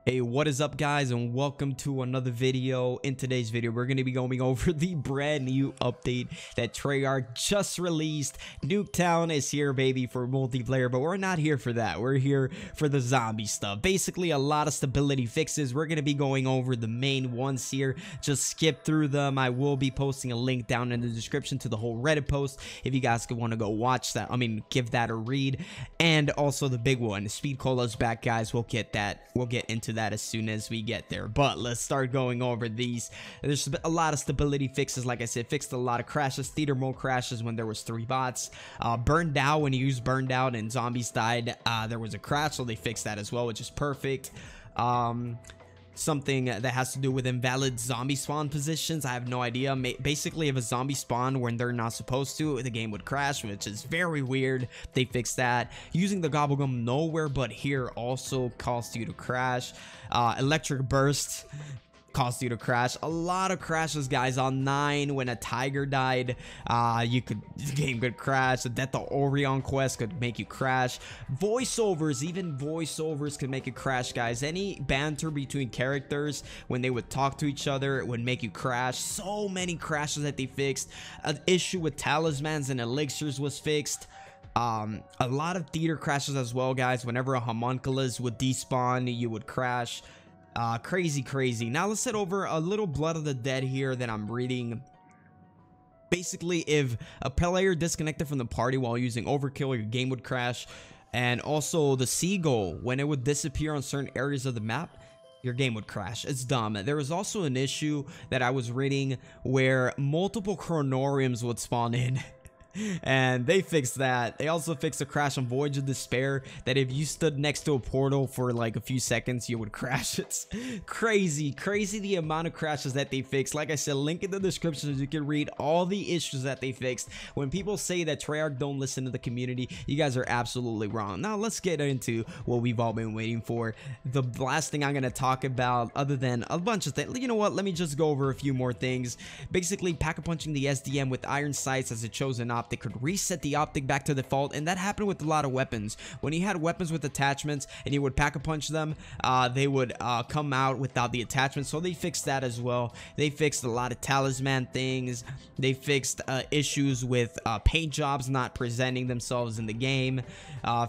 Hey, what is up guys, and welcome to another video. In today's video we're going to be going over the brand new update that Treyarch just released. Nuketown is here, baby, for multiplayer, but we're not here for that. We're here for the zombie stuff. Basically a lot of stability fixes. We're going to be going over the main ones here. Just skip through them. I will be posting a link down in the description to the whole Reddit post if you guys want to go watch that. Give that a read. And also the big one, Speed Cola's back, guys. We'll get into that as soon as we get there, but let's start going over these. There's a lot of stability fixes. Like I said, fixed a lot of crashes, theater mode crashes when there was 3 bots, burned out when you used burned out and zombies died, there was a crash, so they fixed that as well, which is perfect. Something that has to do with invalid zombie spawn positions. I have no idea. Basically, if a zombie spawned when they're not supposed to, the game would crash, which is very weird. They fixed that. Using the gobblegum nowhere but here also caused you to crash. Electric burst caused you to crash. A lot of crashes, guys. On 9, when a tiger died, the game could crash. The Death of Orion quest could make you crash. Voiceovers, even voiceovers could make you crash, guys. Any banter between characters when they would talk to each other, it would make you crash. So many crashes that they fixed. An issue with talismans and elixirs was fixed. A lot of theater crashes as well, guys. Whenever a homunculus would despawn, you would crash. Crazy. Now let's head over a little Blood of the Dead here that I'm reading. Basically, if a player disconnected from the party while using overkill, your game would crash. And also the seagull, when it would disappear on certain areas of the map, your game would crash. It's dumb. There was also an issue that I was reading where multiple chronoriums would spawn in. And they fixed that. They also fixed a crash on Voyage of Despair, that if you stood next to a portal for like a few seconds, you would crash. It's crazy the amount of crashes that they fixed. Like I said, link in the description so you can read all the issues that they fixed. When people say that Treyarch don't listen to the community, you guys are absolutely wrong. Now let's get into what we've all been waiting for. The last thing I'm going to talk about, other than a bunch of things, you know what, let me just go over a few more things. Basically, pack-a-punching the SDM with iron sights as a chosen optic could reset the optic back to default, and that happened with a lot of weapons. When you had weapons with attachments and you would pack-a-punch them, they would come out without the attachment, so they fixed that as well. They fixed a lot of talisman things. They fixed issues with paint jobs not presenting themselves in the game.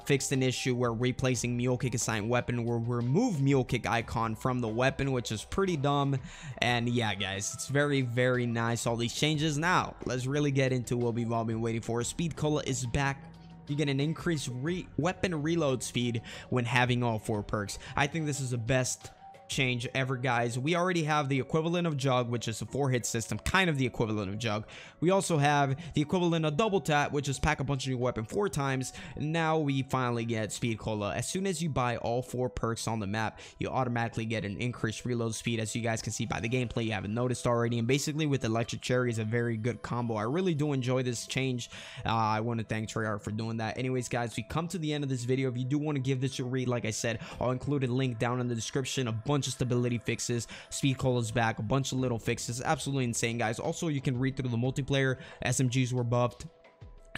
Fixed an issue where replacing mule kick assigned weapon will remove mule kick icon from the weapon, which is pretty dumb. And yeah, guys, it's very nice, all these changes. Now let's really get into what we've all been waiting for. Speed Cola is back. You get an increased weapon reload speed when having all 4 perks. I think this is the best change ever, guys. We already have the equivalent of Jug, which is a 4-hit system, kind of the equivalent of Jug. We also have the equivalent of Double Tap, which is pack-a-punching your weapon 4 times. Now we finally get Speed Cola. As soon as you buy all 4 perks on the map, you automatically get an increased reload speed. As you guys can see by the gameplay, you haven't noticed already. And basically with Electric Cherry is a very good combo. I really do enjoy this change. I want to thank Treyarch for doing that. Anyways, guys, we come to the end of this video. If you do want to give this a read, like I said, I'll include a link down in the description. A bunch of stability fixes, Speed Cola's back, a bunch of little fixes. Absolutely insane, guys. Also, you can read through the multiplayer. SMGs were buffed,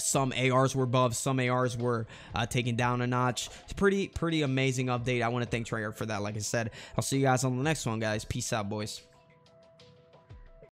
some ARs were buffed, some ARs were taken down a notch. It's pretty amazing update. I want to thank Treyarch for that. Like I said, I'll see you guys on the next one, guys. Peace out, boys.